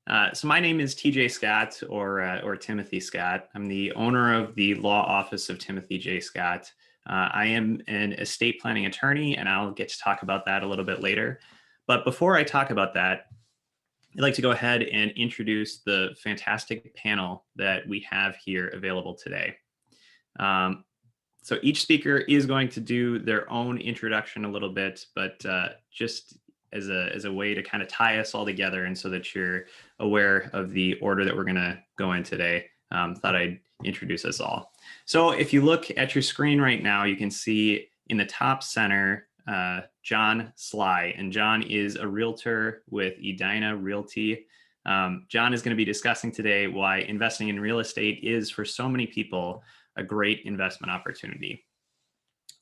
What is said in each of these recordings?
So my name is TJ Scott, or Timothy Scott. I'm the owner of the law office of Timothy J. Scott. I am an estate planning attorney, and I'll get to talk about that a little bit later. But before I talk about that, I'd like to go ahead and introduce the fantastic panel that we have here available today. So each speaker is going to do their own introduction a little bit, but just as a way to kind of tie us all together and so that you're aware of the order that we're going to go in today, thought I'd introduce us all. So if you look at your screen right now, you can see in the top center, John Sly, and John is a realtor with Edina Realty. John is going to be discussing today why investing in real estate is, for so many people, a great investment opportunity.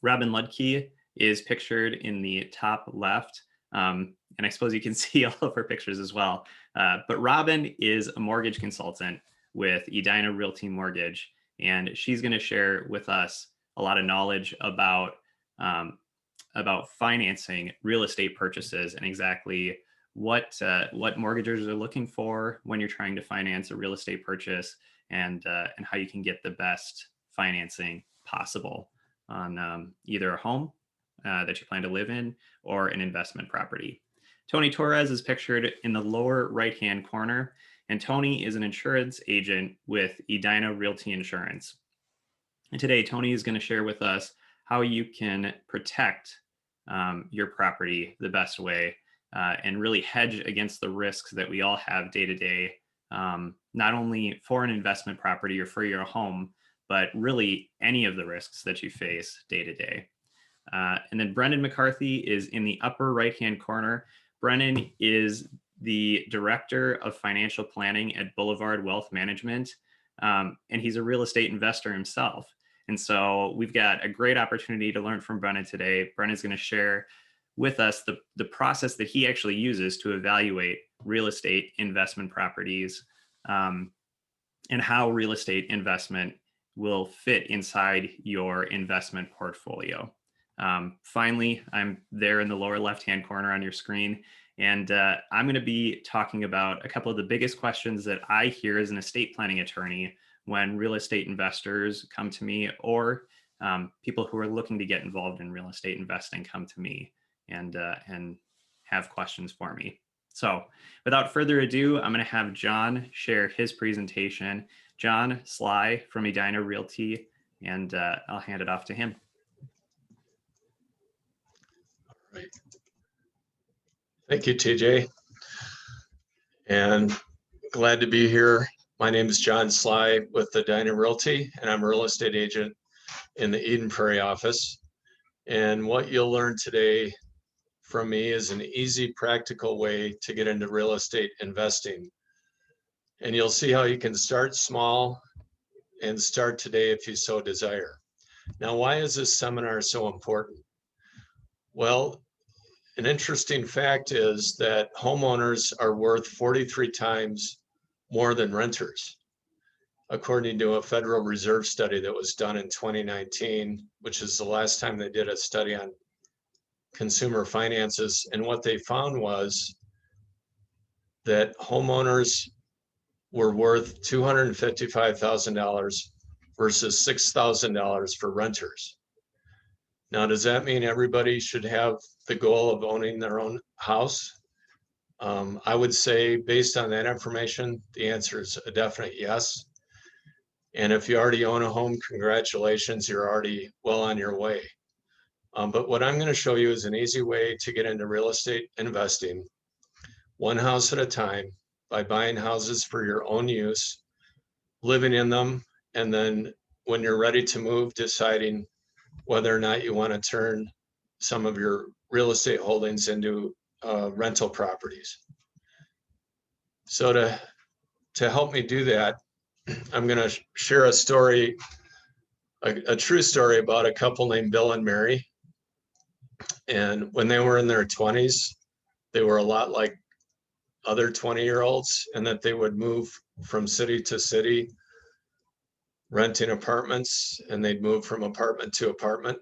Robin Ludke is pictured in the top left, and I suppose you can see all of her pictures as well. But Robin is a mortgage consultant with Edina Realty Mortgage, and she's going to share with us a lot of knowledge about financing real estate purchases and exactly what mortgagers are looking for when you're trying to finance a real estate purchase, and how you can get the best financing possible on either a home that you plan to live in or an investment property. Tony Torres is pictured in the lower right-hand corner, and Tony is an insurance agent with Edina Realty Insurance. And today, Tony is going to share with us how you can protect your property the best way and really hedge against the risks that we all have day to day, not only for an investment property or for your home, but really any of the risks that you face day to day. And then Brendan McCarthy is in the upper right-hand corner. Brendan is the Director of Financial Planning at Boulevard Wealth Management, and he's a real estate investor himself. And so we've got a great opportunity to learn from Brendan today. Brendan's going to share with us the process that he actually uses to evaluate real estate investment properties, and how real estate investment will fit inside your investment portfolio. Finally, I'm there in the lower left-hand corner on your screen, and I'm going to be talking about a couple of the biggest questions that I hear as an estate planning attorney when real estate investors come to me, or people who are looking to get involved in real estate investing come to me and have questions for me. So without further ado, I'm going to have John share his presentation. John Sly from Edina Realty, and I'll hand it off to him. All right. Thank you, TJ. And glad to be here. My name is John Sly with Edina Realty, and I'm a real estate agent in the Eden Prairie office. And what you'll learn today from me is an easy, practical way to get into real estate investing. And you'll see how you can start small and start today if you so desire. Now, why is this seminar so important? Well, an interesting fact is that homeowners are worth 43 times more than renters, according to a Federal Reserve study that was done in 2019, which is the last time they did a study on consumer finances. And what they found was that homeowners were worth $255,000 versus $6,000 for renters. Now, does that mean everybody should have the goal of owning their own house? I would say, based on that information, the answer is a definite yes. And if you already own a home, congratulations, you're already well on your way. But what I'm going to show you is an easy way to get into real estate investing, one house at a time, by buying houses for your own use, living in them, and then when you're ready to move, deciding whether or not you want to turn some of your real estate holdings into rental properties. So to help me do that, I'm going to share a story, a true story about a couple named Bill and Mary. And when they were in their 20s, they were a lot like other 20-year-olds, and that they would move from city to city, renting apartments, and they'd move from apartment to apartment.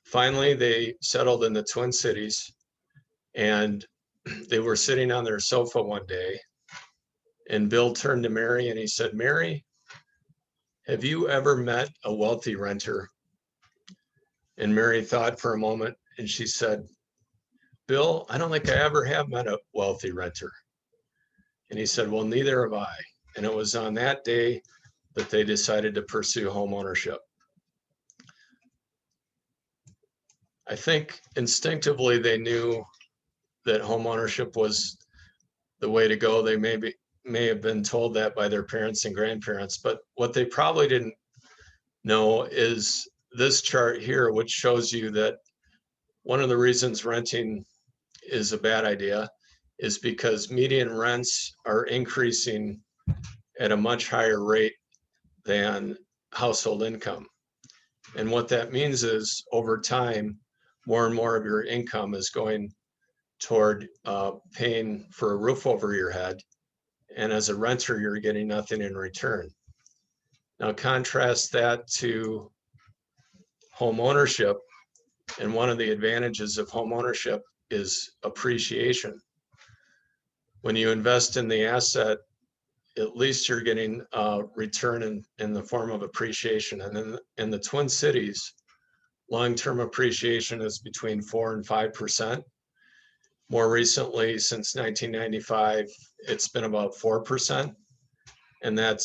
Finally, they settled in the Twin Cities, and they were sitting on their sofa one day, And Bill turned to Mary and he said, "Mary, have you ever met a wealthy renter?" And Mary thought for a moment and she said, "Bill, I don't think I ever have met a wealthy renter." And he said, "Well, neither have I." And it was on that day that they decided to pursue home ownership. I think instinctively they knew that home ownership was the way to go. They may have been told that by their parents and grandparents, but what they probably didn't know is this chart here, which shows you that one of the reasons renting is a bad idea is because median rents are increasing at a much higher rate than household income. And what that means is over time, more and more of your income is going toward paying for a roof over your head. And as a renter, you're getting nothing in return. Now contrast that to home ownership. And one of the advantages of home ownership is appreciation. When you invest in the asset, at least you're getting a return in the form of appreciation. And then in the Twin Cities, long-term appreciation is between 4 and 5%. More recently, since 1995, it's been about 4%. And a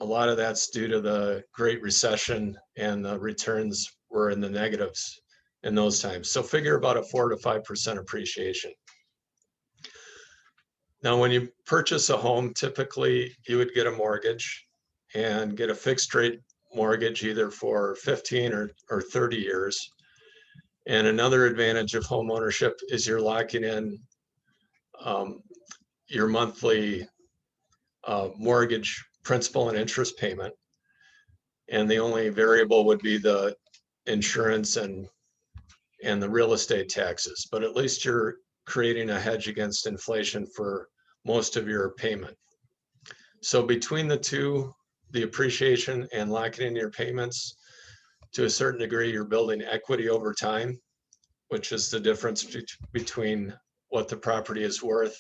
lot of that's due to the Great Recession, and the returns were in the negatives in those times. So figure about a 4 to 5% appreciation. Now, when you purchase a home, typically you would get a mortgage and get a fixed rate mortgage either for 15 or 30 years. And another advantage of home ownership is you're locking in your monthly mortgage principal and interest payment. And the only variable would be the insurance and the real estate taxes. But at least you're creating a hedge against inflation for most of your payment. So between the two, the appreciation and locking in your payments, to a certain degree, you're building equity over time, which is the difference between what the property is worth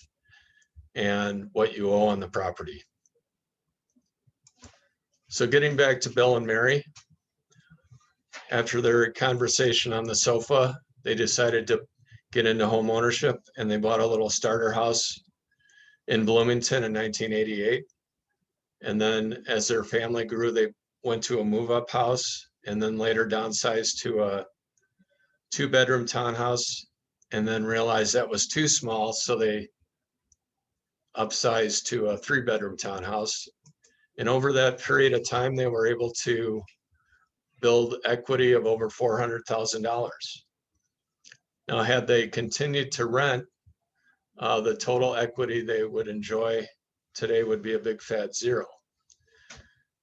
and what you owe on the property. So getting back to Bill and Mary, after their conversation on the sofa, they decided to get into home ownership, and they bought a little starter house in Bloomington in 1988. And then as their family grew, they went to a move-up house and then later downsized to a 2-bedroom townhouse, and then realized that was too small. So they upsized to a 3-bedroom townhouse. And over that period of time, they were able to build equity of over $400,000. Now, had they continued to rent, the total equity they would enjoy today would be a big fat zero.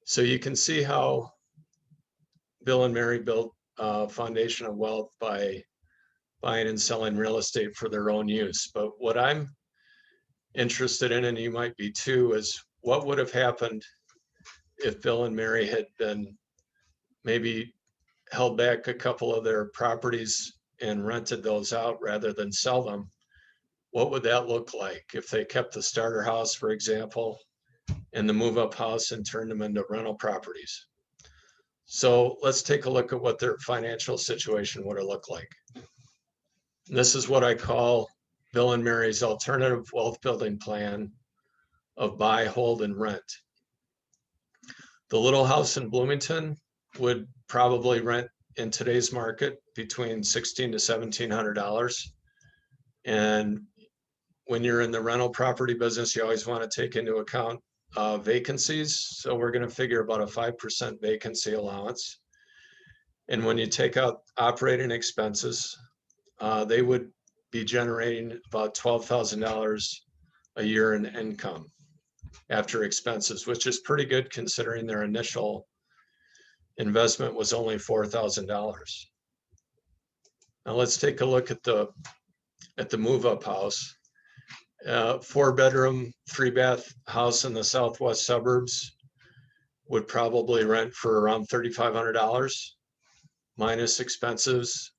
So you can see how Bill and Mary built a foundation of wealth by buying and selling real estate for their own use. But what I'm interested in, and you might be too, is what would have happened if Bill and Mary had been maybe held back a couple of their properties and rented those out rather than sell them. What would that look like if they kept the starter house, for example, and the move-up house and turned them into rental properties? So let's take a look at what their financial situation would have looked like. And this is what I call Bill and Mary's alternative wealth building plan of buy, hold, and rent. The little house in Bloomington would probably rent in today's market between $1,600 to $1,700. And when you're in the rental property business, you always want to take into account vacancies. So we're going to figure about a 5% vacancy allowance. And when you take out operating expenses, they would be generating about $12,000 a year in income after expenses, which is pretty good considering their initial investment was only $4,000. Now let's take a look at the move-up house. 4-bedroom, 3-bath house in the southwest suburbs would probably rent for around $3,500 minus expenses.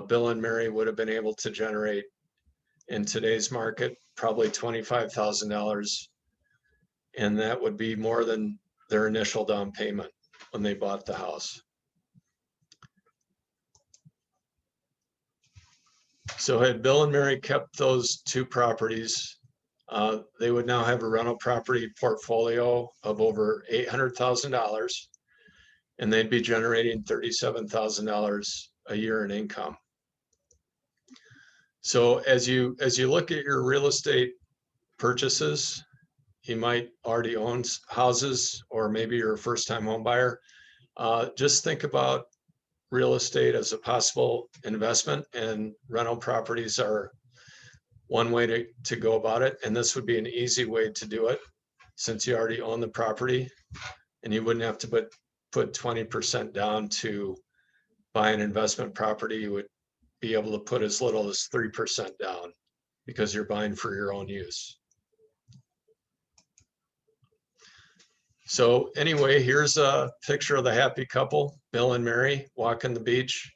Bill and Mary would have been able to generate in today's market probably $25,000. And that would be more than their initial down payment when they bought the house. So had Bill and Mary kept those two properties, they would now have a rental property portfolio of over $800,000, and they'd be generating $37,000 a year in income. So as you look at your real estate purchases, you might already own houses, or maybe you're a first-time home buyer. Just think about real estate as a possible investment, and rental properties are one way to go about it. And this would be an easy way to do it, since you already own the property, and you wouldn't have to put 20% down to buy an investment property. You would be able to put as little as 3% down, because you're buying for your own use. So anyway, here's a picture of the happy couple, Bill and Mary, walking the beach.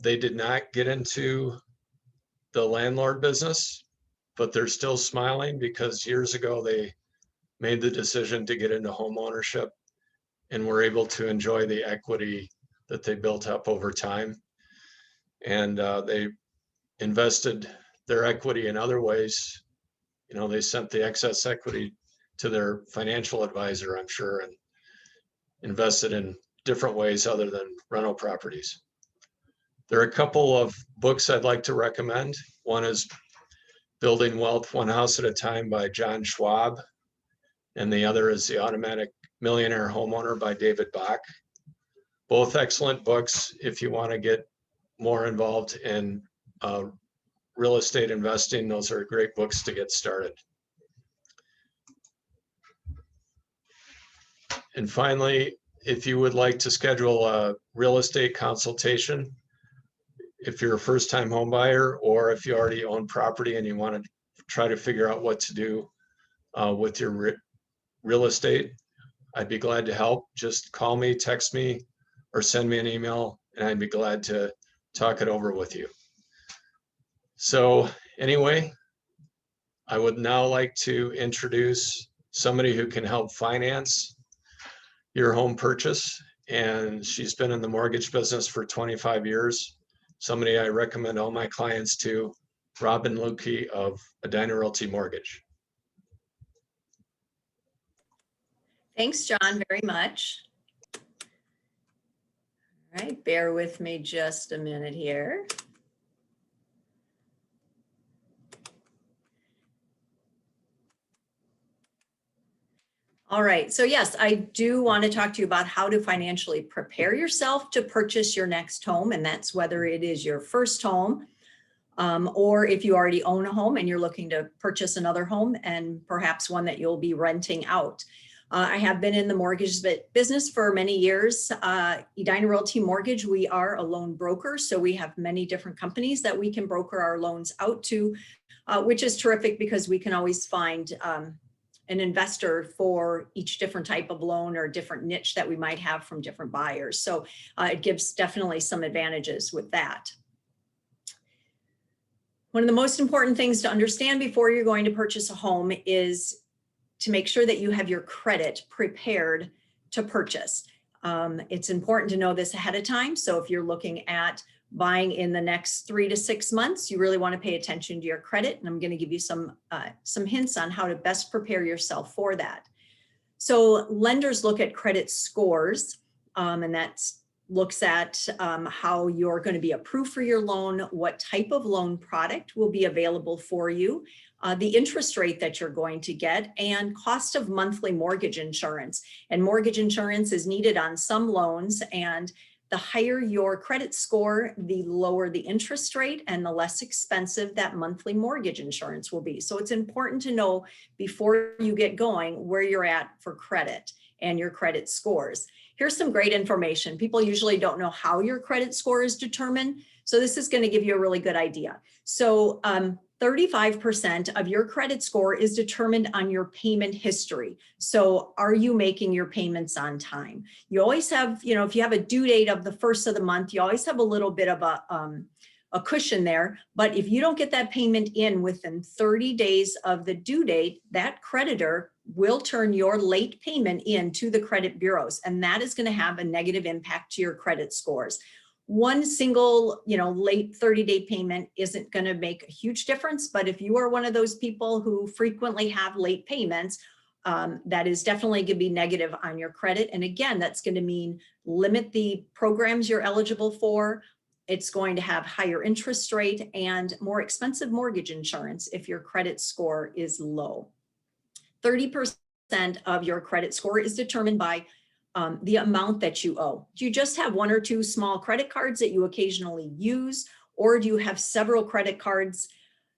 They did not get into the landlord business, but they're still smiling because years ago they made the decision to get into home ownership, and were able to enjoy the equity that they built up over time. And they invested their equity in other ways. You know, they sent the excess equity to their financial advisor, I'm sure, and invested in different ways other than rental properties. There are a couple of books I'd like to recommend. One is Building Wealth One House at a Time by John Schwab, and the other is The Automatic Millionaire Homeowner by David Bach. Both excellent books if you want to get more involved in real estate investing. Those are great books to get started. And finally, if you would like to schedule a real estate consultation, if you're a first-time home buyer, or if you already own property and you want to try to figure out what to do with your real estate, I'd be glad to help. Just call me, text me, or send me an email, and I'd be glad to talk it over with you. So anyway, I would now like to introduce somebody who can help finance your home purchase. And she's been in the mortgage business for 25 years. Somebody I recommend all my clients to, Robin Lukey of Edina Realty Mortgage. Thanks, John, very much. All right, bear with me just a minute here. All right, so yes, I do want to talk to you about how to financially prepare yourself to purchase your next home, and that's whether it is your first home or if you already own a home and you're looking to purchase another home, and perhaps one that you'll be renting out. I have been in the mortgage business for many years. Edina Realty Mortgage, we are a loan broker, so we have many different companies that we can broker our loans out to, which is terrific because we can always find an investor for each different type of loan or different niche that we might have from different buyers. So it gives definitely some advantages with that. One of the most important things to understand before you're going to purchase a home is to make sure that you have your credit prepared to purchase. It's important to know this ahead of time. So if you're looking at buying in the next 3 to 6 months, you really want to pay attention to your credit. And I'm going to give you some hints on how to best prepare yourself for that. So lenders look at credit scores, and that looks at how you're going to be approved for your loan, what type of loan product will be available for you, the interest rate that you're going to get, and cost of monthly mortgage insurance. And mortgage insurance is needed on some loans, and the higher your credit score, the lower the interest rate and the less expensive that monthly mortgage insurance will be. So it's important to know before you get going where you're at for credit and your credit scores. Here's some great information. People usually don't know how your credit score is determined, so this is going to give you a really good idea. So 35% of your credit score is determined on your payment history. So are you making your payments on time? You always have, if you have a due date of the first of the month, you always have a little bit of a a cushion there. But if you don't get that payment in within 30 days of the due date, that creditor will turn your late payment in to the credit bureaus. And that is going to have a negative impact to your credit scores. One single, late 30-day payment isn't going to make a huge difference. But if you are one of those people who frequently have late payments, that is definitely going to be negative on your credit. And again, that's going to mean limit the programs you're eligible for. It's going to have higher interest rate and more expensive mortgage insurance if your credit score is low. 30% of your credit score is determined by the amount that you owe. Do you just have one or two small credit cards that you occasionally use, or do you have several credit cards,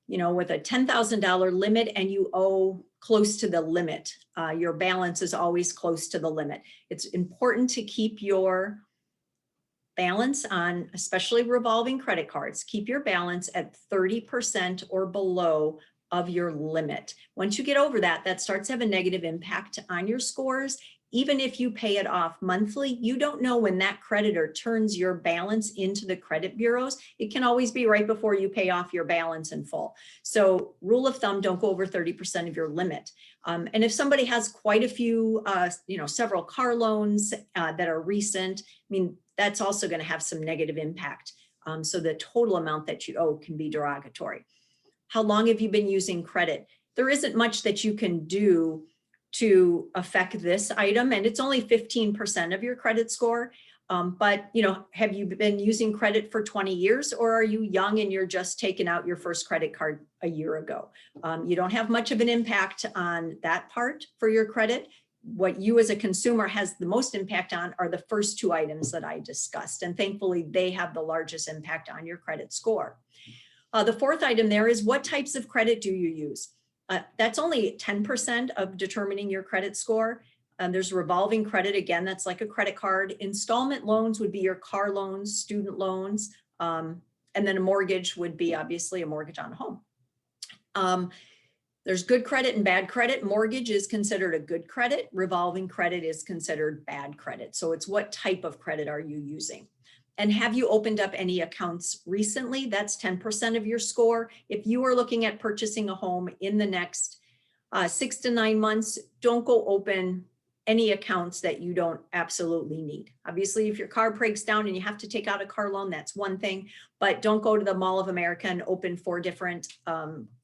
with a $10,000 limit and you owe close to the limit? Your balance is always close to the limit. It's important to keep your balance on, especially revolving credit cards, keep your balance at 30% or below of your limit. Once you get over that, that starts to have a negative impact on your scores. Even if you pay it off monthly, you don't know when that creditor turns your balance into the credit bureaus. It can always be right before you pay off your balance in full. So rule of thumb, don't go over 30% of your limit. And if somebody has quite a few, several car loans that are recent, that's also going to have some negative impact. So the total amount that you owe can be derogatory. How long have you been using credit? There isn't much that you can do to affect this item, and it's only 15% of your credit score. But have you been using credit for 20 years, or are you young and you're just taking out your first credit card a year ago? You don't have much of an impact on that part for your credit. What you as a consumer has the most impact on are the first two items that I discussed, and thankfully they have the largest impact on your credit score. The fourth item there is, what types of credit do you use? That's only 10% of determining your credit score. There's revolving credit. Again, that's like a credit card. Installment loans would be your car loans, student loans, and then a mortgage would be obviously a mortgage on a home. There's good credit and bad credit. Mortgage is considered a good credit. Revolving credit is considered bad credit. So it's what type of credit are you using? And have you opened up any accounts recently? That's 10% of your score. If you are looking at purchasing a home in the next 6 to 9 months, don't go open any accounts that you don't absolutely need. Obviously, if your car breaks down and you have to take out a car loan, that's one thing, but don't go to the Mall of America and open 4 different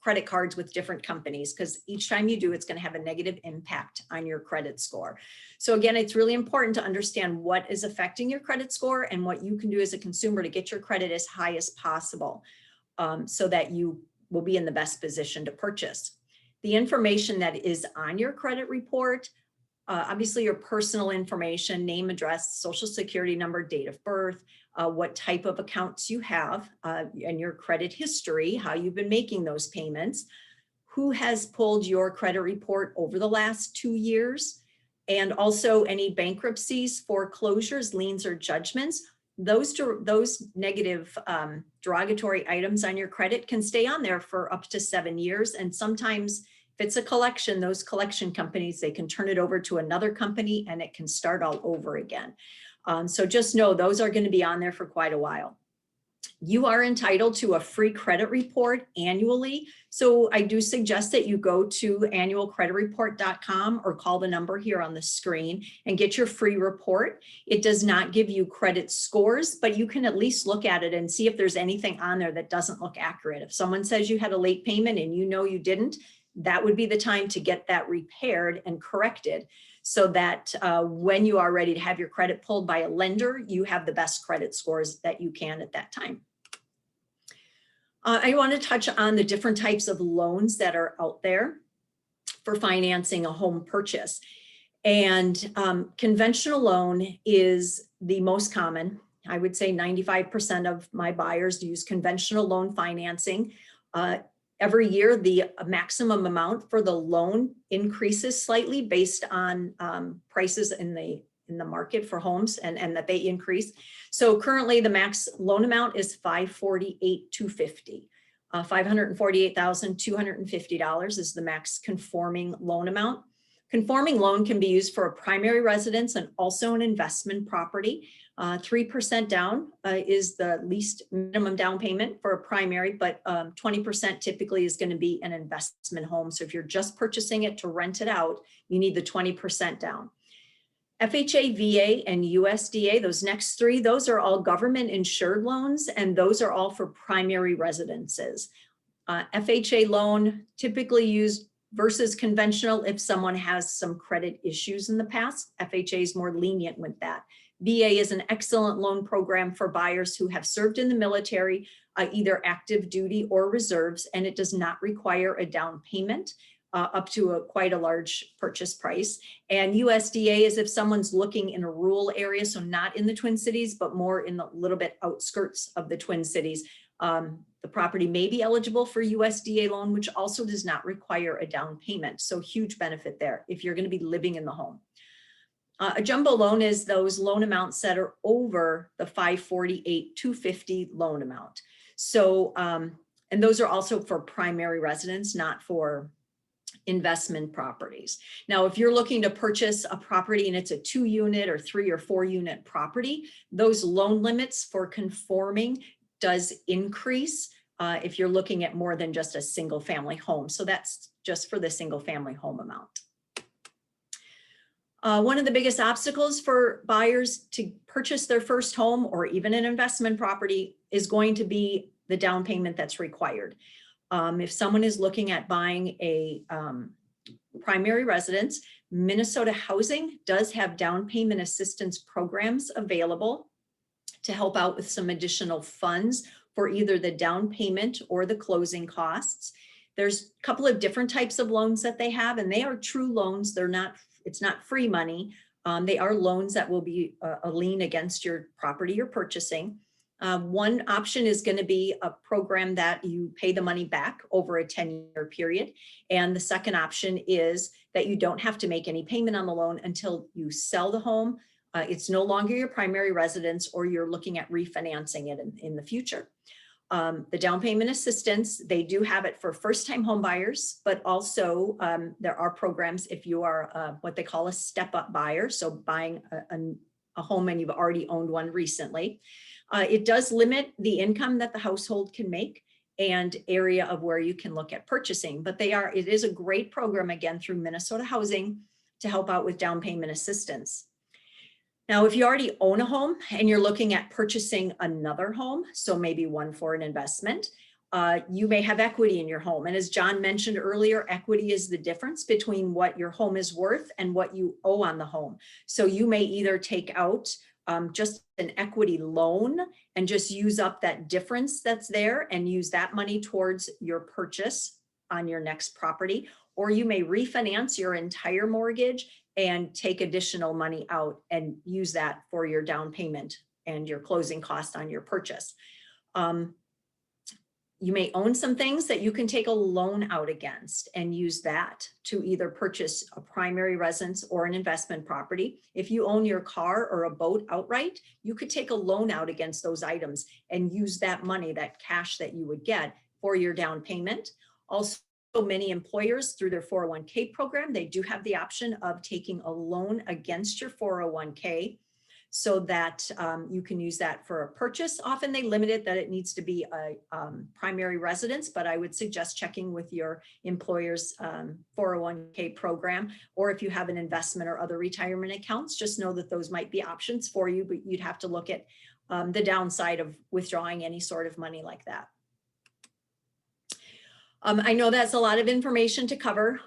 credit cards with different companies, because each time you do, it's going to have a negative impact on your credit score. So again, it's really important to understand what is affecting your credit score and what you can do as a consumer to get your credit as high as possible, so that you will be in the best position to purchase. The information that is on your credit report, obviously your personal information, name, address, social security number, date of birth, what type of accounts you have, and your credit history, how you've been making those payments, who has pulled your credit report over the last 2 years, and also any bankruptcies, foreclosures, liens, or judgments. Those negative derogatory items on your credit can stay on there for up to 7 years. And sometimes if it's a collection, those collection companies, they can turn it over to another company and it can start all over again. So just know those are going to be on there for quite a while. You are entitled to a free credit report annually. So I do suggest that you go to annualcreditreport.com or call the number here on the screen and get your free report. It does not give you credit scores, but you can at least look at it and see if there's anything on there that doesn't look accurate. If someone says you had a late payment and you know you didn't, that would be the time to get that repaired and corrected, so that when you are ready to have your credit pulled by a lender, you have the best credit scores that you can at that time. I want to touch on the different types of loans that are out there for financing a home purchase. And conventional loan is the most common. I would say 95% of my buyers use conventional loan financing. Every year, the maximum amount for the loan increases slightly based on prices in the market for homes, and that they increase. So currently, the max loan amount is $548,250. $548,250 is the max conforming loan amount. Conforming loan can be used for a primary residence and also an investment property. 3% down is the least minimum down payment for a primary, but 20% typically is going to be an investment home. So if you're just purchasing it to rent it out, you need the 20% down. FHA, VA, and USDA, those next three, those are all government insured loans, and those are all for primary residences. FHA loan typically used versus conventional if someone has some credit issues in the past. FHA is more lenient with that. VA is an excellent loan program for buyers who have served in the military, either active duty or reserves, and it does not require a down payment up to quite a large purchase price. And USDA is if someone's looking in a rural area, so not in the Twin Cities, but more in the little bit outskirts of the Twin Cities. The property may be eligible for USDA loan, which also does not require a down payment. So huge benefit there if you're going to be living in the home. A jumbo loan is those loan amounts that are over the 548,250 loan amount. So, and those are also for primary residence, not for investment properties. Now, if you're looking to purchase a property and it's a 2-unit or 3 or 4-unit property, those loan limits for conforming does increase if you're looking at more than just a single family home. So that's just for the single family home amount. One of the biggest obstacles for buyers to purchase their first home or even an investment property is going to be the down payment that's required. If someone is looking at buying a primary residence, Minnesota Housing does have down payment assistance programs available to help out with some additional funds for either the down payment or the closing costs. There's a couple of different types of loans that they have, and they are true loans. They're not, it's not free money. They are loans that will be a lien against your property you're purchasing. One option is going to be a program that you pay the money back over a 10-year period. And the second option is that you don't have to make any payment on the loan until you sell the home. It's no longer your primary residence, or you're looking at refinancing it in the future. The down payment assistance, they do have it for first-time home buyers, but also there are programs if you are what they call a step-up buyer, so buying a home and you've already owned one recently. It does limit the income that the household can make and area of where you can look at purchasing, but it is a great program, again, through Minnesota Housing to help out with down payment assistance. Now, if you already own a home and you're looking at purchasing another home, so maybe one for an investment, you may have equity in your home. And as John mentioned earlier, equity is the difference between what your home is worth and what you owe on the home. So you may either take out just an equity loan and just use up that difference that's there and use that money towards your purchase on your next property, or you may refinance your entire mortgage and take additional money out and use that for your down payment and your closing cost on your purchase. You may own some things that you can take a loan out against and use that to either purchase a primary residence or an investment property. If you own your car or a boat outright, you could take a loan out against those items and use that money, that cash that you would get, for your down payment. Also, many employers through their 401k program, they do have the option of taking a loan against your 401k so that you can use that for a purchase. Often they limit it that it needs to be a primary residence, but I would suggest checking with your employer's 401k program, or if you have an investment or other retirement accounts, just know that those might be options for you, but you'd have to look at the downside of withdrawing any sort of money like that. I know that's a lot of information to cover.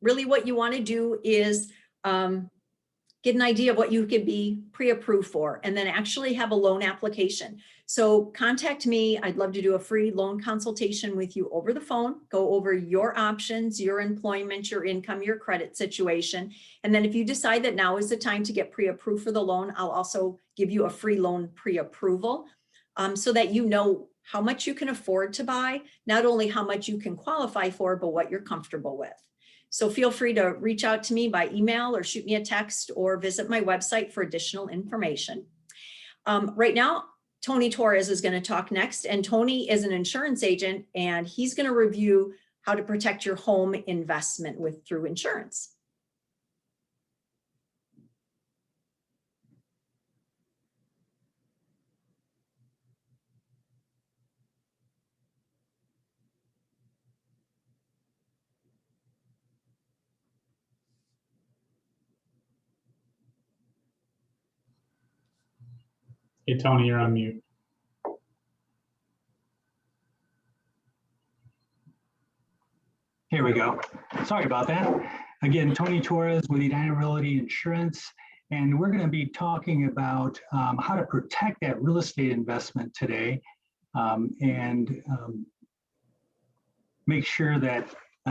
Really what you want to do is get an idea of what you could be pre-approved for, and then actually have a loan application. So contact me. I'd love to do a free loan consultation with you over the phone, go over your options, your employment, your income, your credit situation. And then if you decide that now is the time to get pre-approved for the loan, I'll also give you a free loan pre-approval so that you know how much you can afford to buy, not only how much you can qualify for, but what you're comfortable with. So feel free to reach out to me by email or shoot me a text or visit my website for additional information. Right now, Tony Torres is going to talk next, and Tony is an insurance agent, and he's going to review how to protect your home investment through insurance. Hey, Tony, you're on mute. Here we go. Sorry about that. Again, Tony Torres with Edina Realty Insurance, and we're going to be talking about how to protect that real estate investment today, and make sure that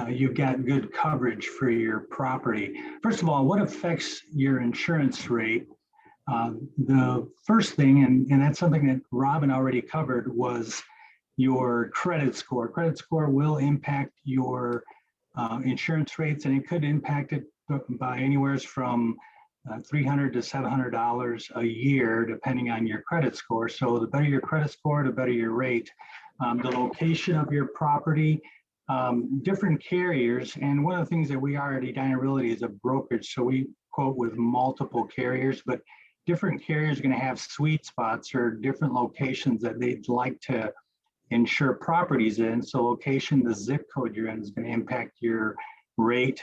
you've got good coverage for your property. First of all, what affects your insurance rate? The first thing, and that's something that Robin already covered, was your credit score. Credit score will impact your insurance rates, and it could impact it by anywhere from $300 to $700 a year, depending on your credit score. So the better your credit score, the better your rate. The location of your property, different carriers, and one of the things that we are at Edina Realty is a brokerage, so we quote with multiple carriers, but different carriers are going to have sweet spots or different locations that they'd like to insure properties in. So location, the zip code you're in is going to impact your rate,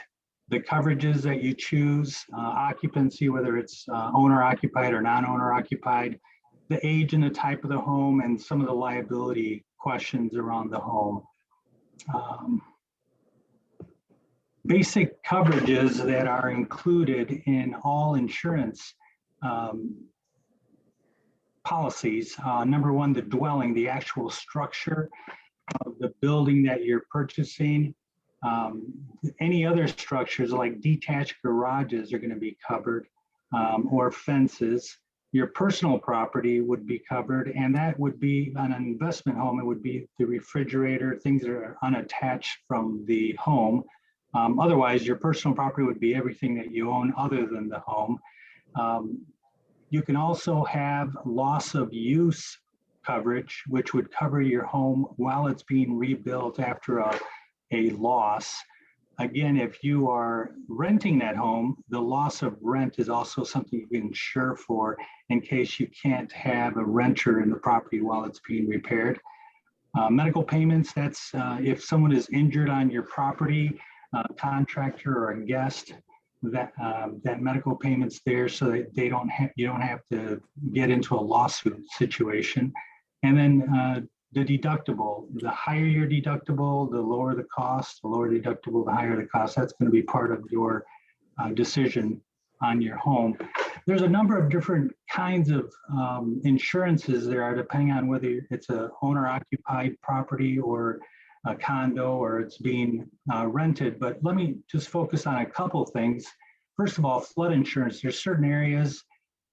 the coverages that you choose, occupancy, whether it's owner occupied or non-owner occupied, the age and the type of the home, and some of the liability questions around the home. Basic coverages that are included in all insurance policies. Number one, the dwelling, the actual structure of the building that you're purchasing. Any other structures like detached garages are going to be covered, or fences. Your personal property would be covered, and that would be on an investment home. It would be the refrigerator, things that are unattached from the home. Otherwise, your personal property would be everything that you own other than the home. You can also have loss of use coverage, which would cover your home while it's being rebuilt after a loss. Again, if you are renting that home, the loss of rent is also something you can insure for in case you can't have a renter in the property while it's being repaired. Medical payments, that's if someone is injured on your property, a contractor or a guest, that medical payments there, so that you don't have to get into a lawsuit situation. And then the deductible, the higher your deductible, the lower the cost. The lower deductible, the higher the cost. That's going to be part of your decision on your home. There's a number of different kinds of insurances there are, depending on whether it's a owner-occupied property or a condo or it's being rented. But let me just focus on a couple things. First of all, flood insurance. There's certain areas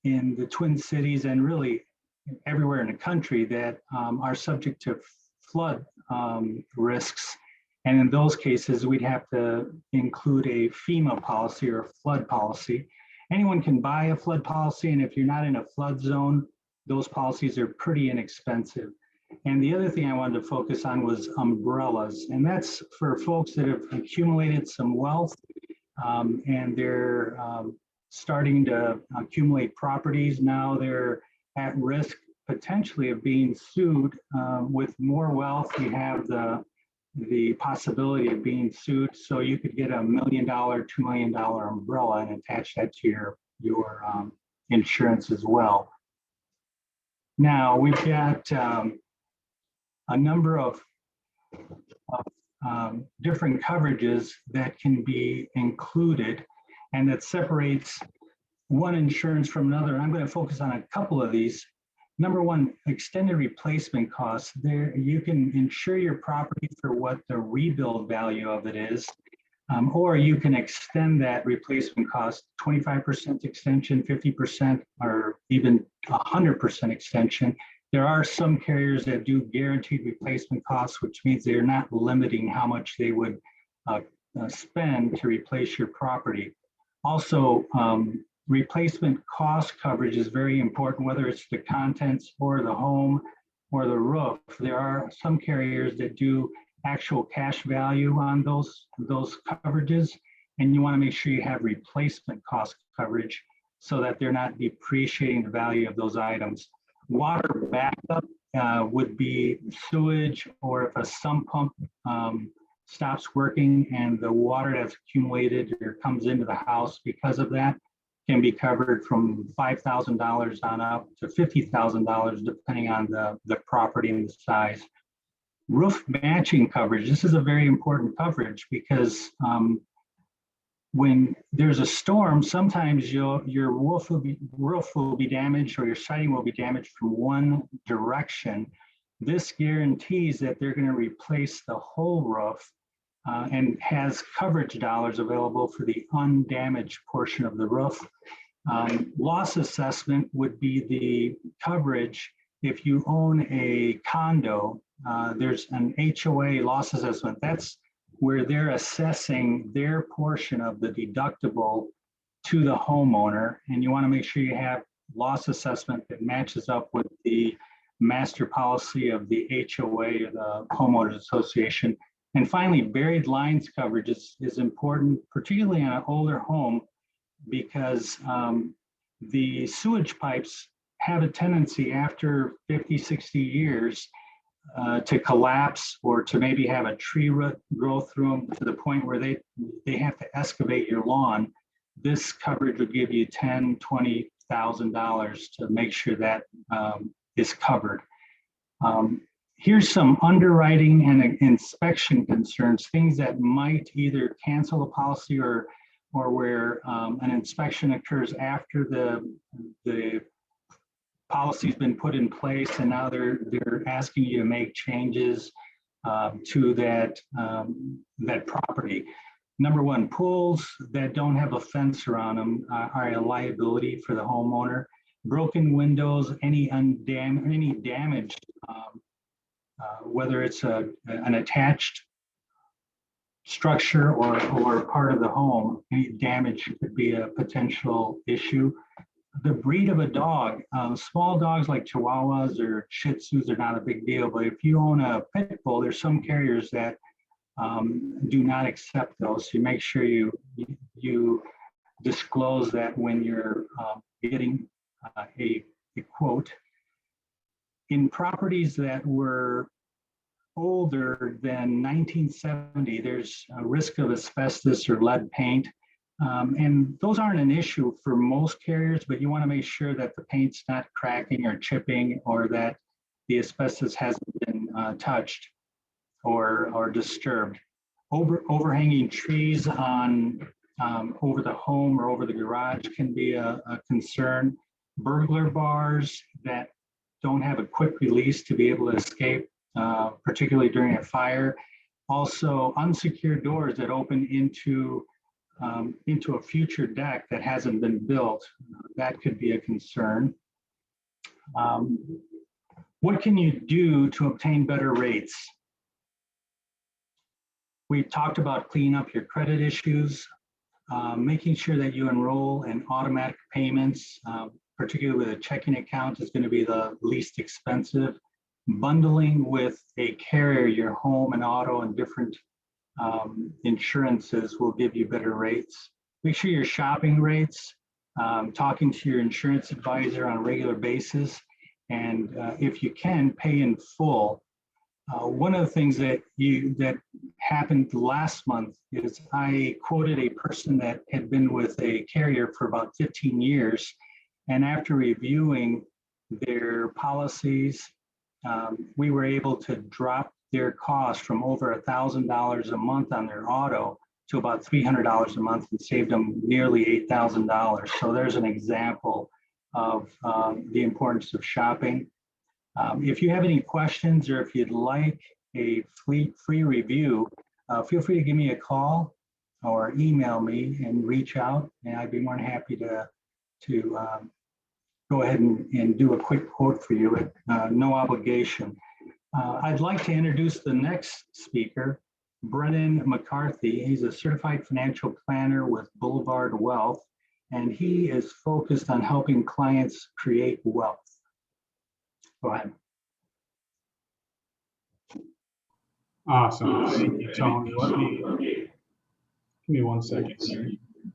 in the Twin Cities and really everywhere in the country that are subject to flood risks. And in those cases, we'd have to include a FEMA policy or a flood policy. Anyone can buy a flood policy, and if you're not in a flood zone, those policies are pretty inexpensive. And the other thing I wanted to focus on was umbrellas, and that's for folks that have accumulated some wealth and they're starting to accumulate properties. Now they're at risk potentially of being sued. With more wealth, you have the possibility of being sued. So you could get $1 million, $2 million umbrella and attach that to your insurance as well. Now we've got a number of different coverages that can be included, and that separates one insurance from another. And I'm going to focus on a couple of these. Number one, extended replacement costs. There, you can insure your property for what the rebuild value of it is, or you can extend that replacement cost, 25% extension, 50%, or even 100% extension. There are some carriers that do guaranteed replacement costs, which means they're not limiting how much they would spend to replace your property. Also, replacement cost coverage is very important, whether it's the contents or the home or the roof. There are some carriers that do actual cash value on those coverages, and you want to make sure you have replacement cost coverage so that they're not depreciating the value of those items. Water backup would be sewage, or if a sump pump stops working and the water that's accumulated or comes into the house because of that can be covered from $5,000 on up to $50,000, depending on the property and the size. Roof matching coverage, this is a very important coverage because when there's a storm, sometimes your roof will be damaged or your siding will be damaged from one direction. This guarantees that they're going to replace the whole roof and has coverage dollars available for the undamaged portion of the roof. Loss assessment would be the coverage if you own a condo. There's an HOA loss assessment. That's where they're assessing their portion of the deductible to the homeowner. And you want to make sure you have loss assessment that matches up with the master policy of the HOA or the homeowners association. And finally, buried lines coverage is important, particularly on an older home, because the sewage pipes have a tendency after 50, 60 years to collapse or to maybe have a tree root grow through them to the point where they have to excavate your lawn. This coverage would give you $10,000, $20,000 to make sure that is covered. Here's some underwriting and inspection concerns, things that might either cancel a policy or where an inspection occurs after the policy's been put in place and now they're asking you to make changes to that property. Number one, pools that don't have a fence around them are a liability for the homeowner. Broken windows, any damaged, whether it's an attached structure or part of the home, any damage could be a potential issue. The breed of a dog, small dogs like Chihuahuas or Shih Tzus are not a big deal, but if you own a pit bull, there's some carriers that do not accept those. So you make sure you disclose that when you're getting a quote. In properties that were older than 1970, there's a risk of asbestos or lead paint. And those aren't an issue for most carriers, but you want to make sure that the paint's not cracking or chipping or that the asbestos hasn't been touched or disturbed. Overhanging trees on over the home or over the garage can be a concern. Burglar bars that don't have a quick release to be able to escape, particularly during a fire. Also, unsecured doors that open into a future deck that hasn't been built, that could be a concern. What can you do to obtain better rates? We talked about cleaning up your credit issues, making sure that you enroll in automatic payments, particularly with a checking account is going to be the least expensive. Bundling with a carrier, your home and auto and different insurances will give you better rates. Make sure your shopping rates, talking to your insurance advisor on a regular basis, and if you can, pay in full. One of the things that happened last month is I quoted a person that had been with a carrier for about 15 years, and after reviewing their policies, we were able to drop their cost from over $1,000 a month on their auto to about $300 a month and saved them nearly $8,000. So there's an example of the importance of shopping. If you have any questions or if you'd like a free review, feel free to give me a call or email me and reach out, and I'd be more than happy to go ahead and do a quick quote for you at no obligation. I'd like to introduce the next speaker, Brennan McCarthy. He's a certified financial planner with Boulevard Wealth, and he is focused on helping clients create wealth. Go ahead. Awesome. Thank you, Tony. Give me 1 second here. I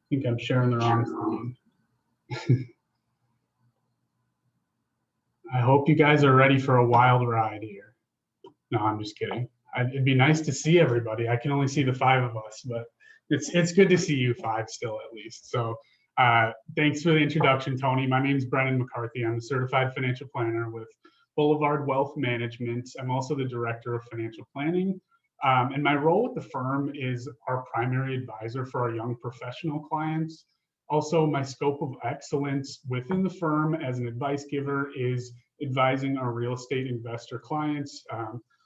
think I'm sharing the wrong screen. I hope you guys are ready for a wild ride here. No, I'm just kidding. It'd be nice to see everybody. I can only see the 5 of us, but it's good to see you 5 still at least. So Thanks for the introduction, Tony. My name is Brennan McCarthy. I'm a certified financial planner with Boulevard Wealth Management. I'm also the director of financial planning. And my role with the firm is our primary advisor for our young professional clients. Also, my scope of excellence within the firm as an advice giver is advising our real estate investor clients,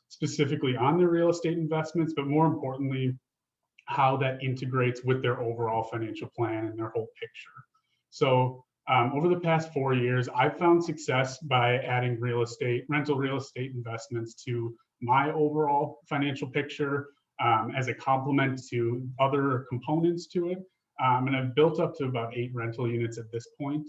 specifically on their real estate investments, but more importantly, how that integrates with their overall financial plan and their whole picture. So over the past 4 years, I've found success by adding rental real estate investments to my overall financial picture as a complement to other components to it. And I've built up to about 8 rental units at this point.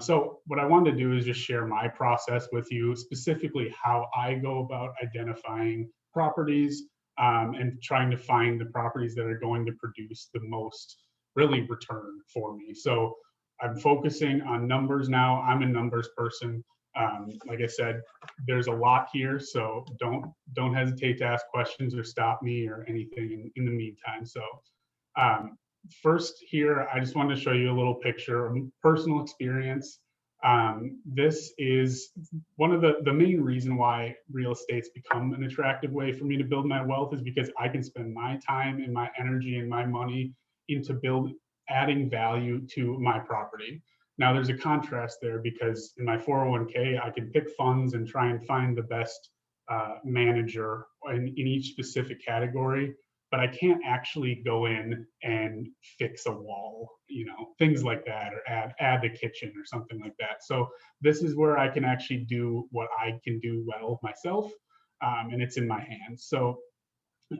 So what I wanted to do is just share my process with you, specifically how I go about identifying properties and trying to find the properties that are going to produce the most really return for me. So I'm focusing on numbers now. I'm a numbers person. Like I said, there's a lot here, so don't hesitate to ask questions or stop me or anything in the meantime. So first here, I just wanted to show you a little picture of personal experience. This is one of the main reason why real estate's become an attractive way for me to build my wealth, is because I can spend my time and my energy and my money into adding value to my property. Now there's a contrast there, because in my 401k, I can pick funds and try and find the best manager in each specific category, but I can't actually go in and fix a wall, things like that, or add the kitchen or something like that. So this is where I can actually do what I can do well myself, and it's in my hands. So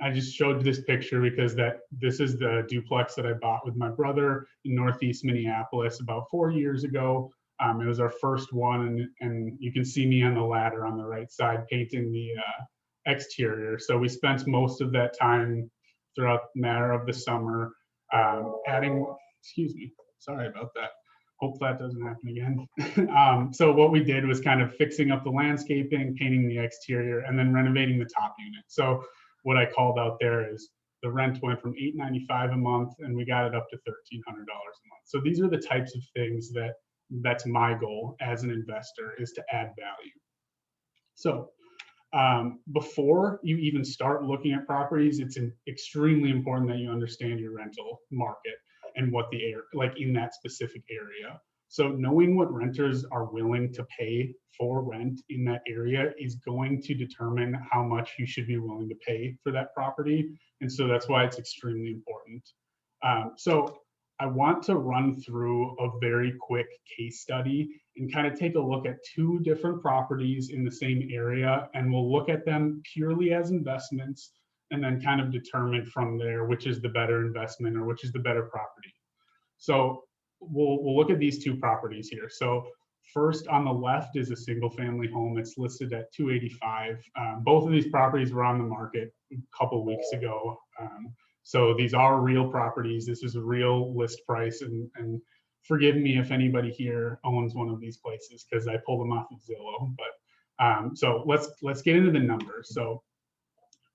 I just showed this picture because this is the duplex that I bought with my brother in Northeast Minneapolis about 4 years ago. It was our first one, and you can see me on the ladder on the right side painting the exterior. So we spent most of that time throughout the matter of the summer excuse me, sorry about that. Hope that doesn't happen again. So what we did was kind of fixing up the landscaping, painting the exterior, and then renovating the top unit. So what I called out there is the rent went from $895 a month, and we got it up to $1,300 a month. So these are the types of things that's my goal as an investor, is to add value. So before you even start looking at properties, it's extremely important that you understand your rental market and what like in that specific area. So knowing what renters are willing to pay for rent in that area is going to determine how much you should be willing to pay for that property. And so that's why it's extremely important. So I want to run through a very quick case study and kind of take a look at 2 different properties in the same area, and we'll look at them purely as investments and then kind of determine from there which is the better investment or which is the better property. So we'll look at these 2 properties here. So first on the left is a single family home. It's listed at $285,000. Both of these properties were on the market a couple weeks ago. So these are real properties. This is a real list price, and forgive me if anybody here owns one of these places, because I pulled them off of Zillow. But so let's get into the numbers. So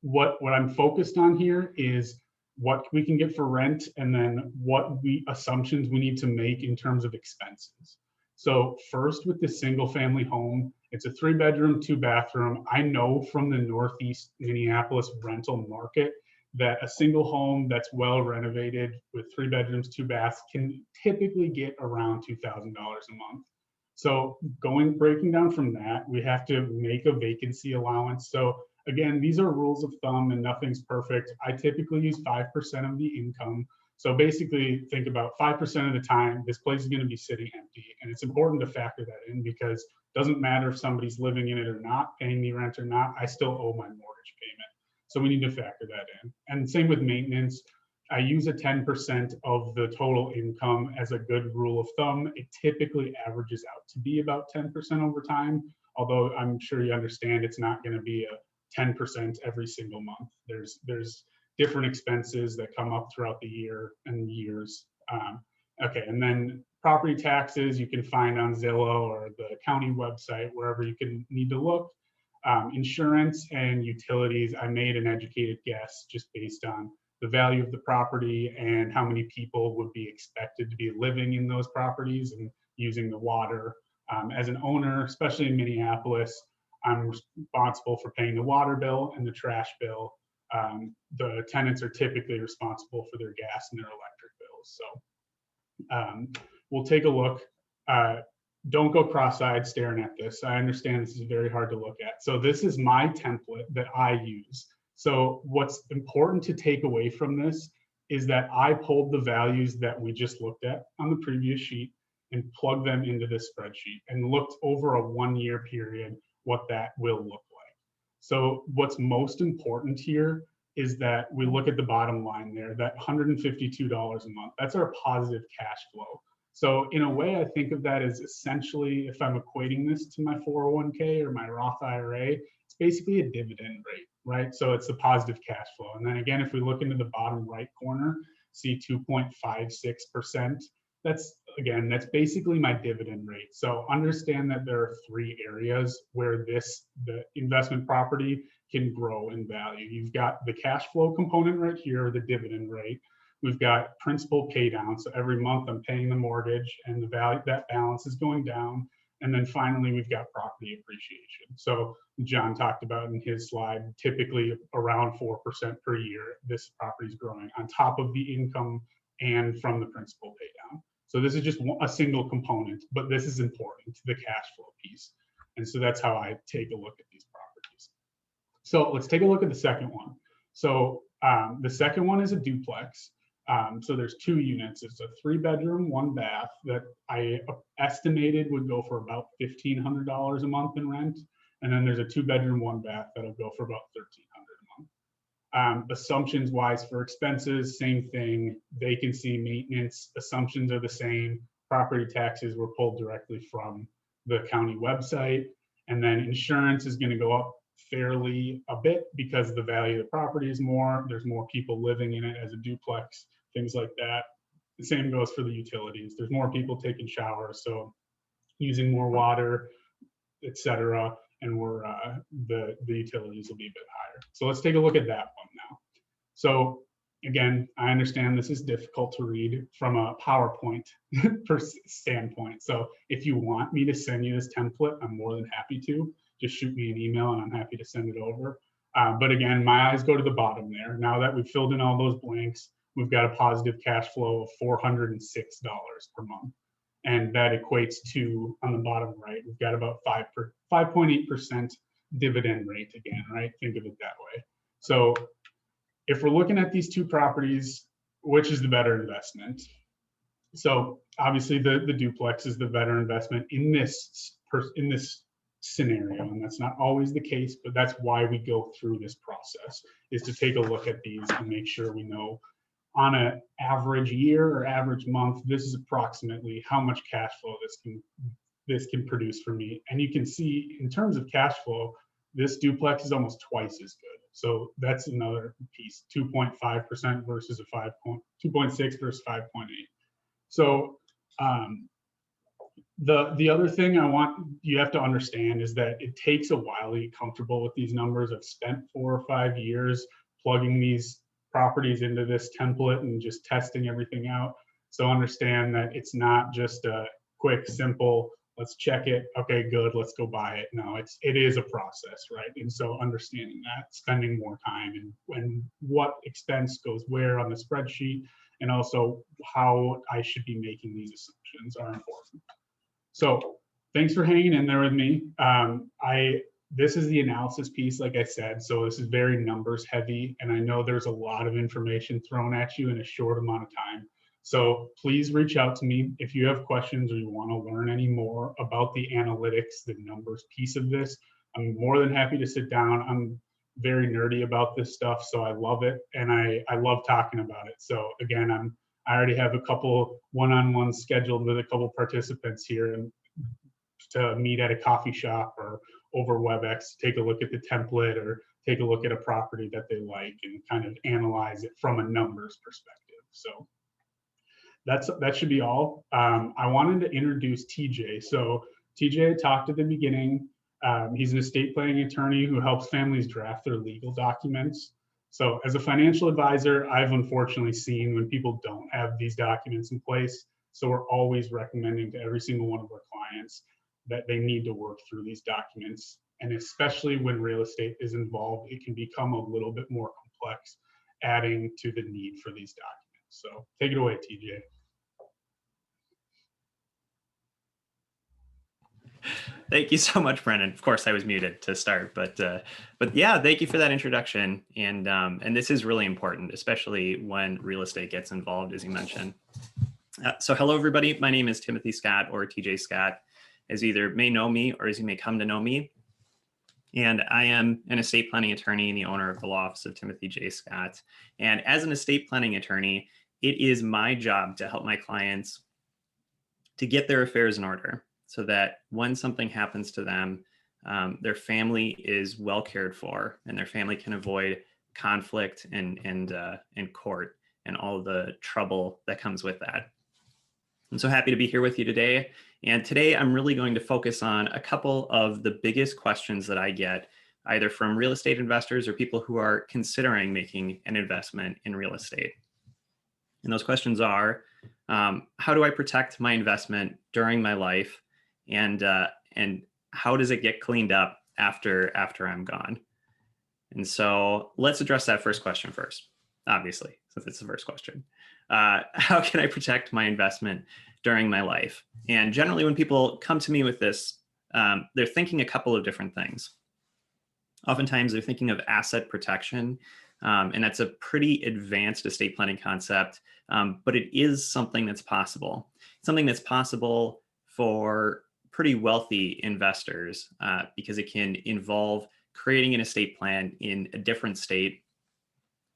what I'm focused on here is what we can get for rent, and then what assumptions we need to make in terms of expenses. So first, with the single family home, it's a 3-bedroom, 2-bathroom. I know from the Northeast Minneapolis rental market that a single home that's well renovated with 3 bedrooms, 2 baths can typically get around $2,000 a month. So breaking down from that, we have to make a vacancy allowance. So again, these are rules of thumb and nothing's perfect. I typically use 5% of the income. So basically think about 5% of the time, this place is going to be sitting empty. And it's important to factor that in, because it doesn't matter if somebody's living in it or not, paying me rent or not, I still owe my mortgage payment. So we need to factor that in. And same with maintenance. I use a 10% of the total income as a good rule of thumb. It typically averages out to be about 10% over time, although I'm sure you understand it's not going to be a 10% every single month. There's different expenses that come up throughout the year and years. Okay, and then property taxes you can find on Zillow or the county website, wherever you need to look. Insurance and utilities, I made an educated guess just based on the value of the property and how many people would be expected to be living in those properties and using the water. As an owner, especially in Minneapolis, I'm responsible for paying the water bill and the trash bill. The tenants are typically responsible for their gas and their electric bills. So we'll take a look. Don't go cross-eyed staring at this. I understand this is very hard to look at. So this is my template that I use. So what's important to take away from this is that I pulled the values that we just looked at on the previous sheet and plugged them into this spreadsheet and looked over a 1-year period what that will look like. So what's most important here is that we look at the bottom line there, that $152 a month. That's our positive cash flow. So in a way, I think of that as essentially, if I'm equating this to my 401k or my Roth IRA, it's basically a dividend rate, right? So it's the positive cash flow. And then again, if we look into the bottom right corner, see 2.56%, that's basically my dividend rate. So understand that there are 3 areas where the investment property can grow in value. You've got the cash flow component right here, the dividend rate. We've got principal pay down. So every month I'm paying the mortgage and the value, that balance is going down. And then finally, we've got property appreciation. So John talked about in his slide, typically around 4% per year, this property is growing on top of the income and from the principal pay down. So this is just a single component, but this is important to the cash flow piece. And so that's how I take a look at these properties. So let's take a look at the second one. So the second one is a duplex. So there's 2 units. It's a 3-bedroom, 1 bath that I estimated would go for about $1,500 a month in rent. And then there's a 2-bedroom, 1 bath that'll go for about $1,300 a month. Assumptions wise for expenses, same thing. Vacancy, maintenance, assumptions are the same. Property taxes were pulled directly from the county website. And then insurance is going to go up fairly a bit because the value of the property is more. There's more people living in it as a duplex, things like that. The same goes for the utilities. There's more people taking showers, so using more water, etc. And the utilities will be a bit higher. So let's take a look at that one now. So again, I understand this is difficult to read from a PowerPoint standpoint. So if you want me to send you this template, I'm more than happy to. Just shoot me an email and I'm happy to send it over. But again, my eyes go to the bottom there. Now that we've filled in all those blanks, we've got a positive cash flow of $406 per month. And that equates to, on the bottom right, we've got about 5.8% dividend rate again, right? Think of it that way. So if we're looking at these 2 properties, which is the better investment? So obviously the duplex is the better investment in this scenario, and that's not always the case, but that's why we go through this process, is to take a look at these and make sure we know on an average year or average month, this is approximately how much cash flow this can produce for me. And you can see in terms of cash flow, this duplex is almost twice as good. So that's another piece, 2.5% versus 2.6 versus 5.8. So the other thing you have to understand is that it takes a while to get comfortable with these numbers. I've spent 4 or 5 years plugging these properties into this template and just testing everything out. So understand that it's not just a quick, simple, let's check it. Okay, good, let's go buy it. No, it is a process, right? And so understanding that, spending more time and what expense goes where on the spreadsheet, and also how I should be making these assumptions are important. So thanks for hanging in there with me. This is the analysis piece, like I said, so this is very numbers heavy, and I know there's a lot of information thrown at you in a short amount of time. So please reach out to me if you have questions or you want to learn any more about the analytics, the numbers piece of this. I'm more than happy to sit down. I'm very nerdy about this stuff, so I love it, and I love talking about it. So again, I already have a couple one-on-ones scheduled with a couple participants here and to meet at a coffee shop or over WebEx, take a look at the template or take a look at a property that they like and kind of analyze it from a numbers perspective. So that should be all. I wanted to introduce TJ. So TJ, I talked at the beginning. He's an estate planning attorney who helps families draft their legal documents. So as a financial advisor, I've unfortunately seen when people don't have these documents in place. So we're always recommending to every single one of our clients that they need to work through these documents. And especially when real estate is involved, it can become a little bit more complex, adding to the need for these documents. So take it away, TJ. Thank you so much, Brennan. Of course, I was muted to start, but yeah, thank you for that introduction. And this is really important, especially when real estate gets involved, as you mentioned. So hello, everybody. My name is Timothy Scott, or TJ Scott, as you either may know me or as you may come to know me. And I am an estate planning attorney and the owner of the law office of Timothy J. Scott. And as an estate planning attorney, it is my job to help my clients to get their affairs in order, so that when something happens to them, their family is well cared for, and their family can avoid conflict and court and all the trouble that comes with that. I'm so happy to be here with you today. And today I'm really going to focus on a couple of the biggest questions that I get, either from real estate investors or people who are considering making an investment in real estate. And those questions are, how do I protect my investment during my life? And how does it get cleaned up after I'm gone? And so let's address that first question first, obviously, since it's the first question. How can I protect my investment during my life? And generally, when people come to me with this, they're thinking a couple of different things. Oftentimes, they're thinking of asset protection, and that's a pretty advanced estate planning concept, but it is something that's possible. Something that's possible for pretty wealthy investors, because it can involve creating an estate plan in a different state,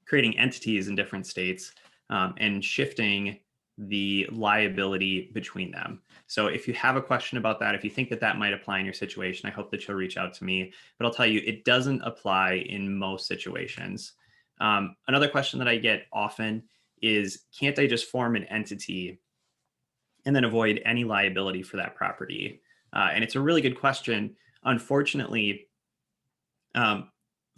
creating entities in different states, and shifting the liability between them. So if you have a question about that, if you think that that might apply in your situation, I hope that you'll reach out to me. But I'll tell you, it doesn't apply in most situations. Another question that I get often is, can't I just form an entity and then avoid any liability for that property? And it's a really good question. Unfortunately,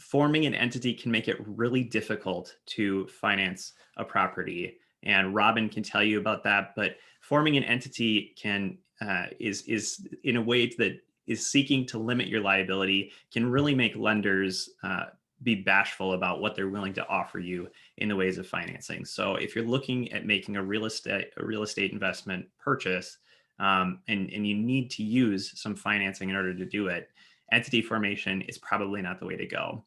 forming an entity can make it really difficult to finance a property. And Robin can tell you about that, but forming an entity can is in a way that is seeking to limit your liability, can really make lenders be bashful about what they're willing to offer you in the ways of financing. So if you're looking at making a real estate investment purchase, and you need to use some financing in order to do it, entity formation is probably not the way to go.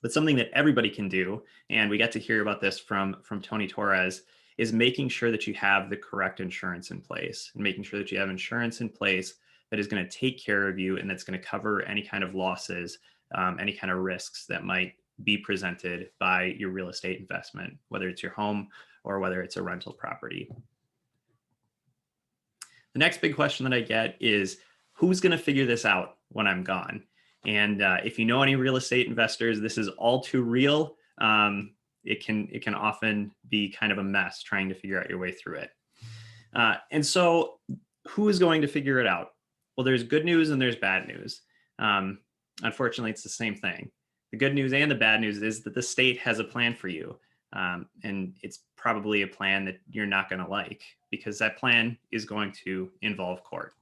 But something that everybody can do, and we got to hear about this from Tony Torres, is making sure that you have the correct insurance in place, and making sure that you have insurance in place that is going to take care of you and that's going to cover any kind of losses, any kind of risks that might be presented by your real estate investment, whether it's your home or whether it's a rental property. The next big question that I get is, who's going to figure this out when I'm gone? And if you know any real estate investors, this is all too real. It can often be kind of a mess trying to figure out your way through it. And so who is going to figure it out? Well, there's good news and there's bad news. Unfortunately, it's the same thing. The good news and the bad news is that the state has a plan for you. And it's probably a plan that you're not going to like, because that plan is going to involve court.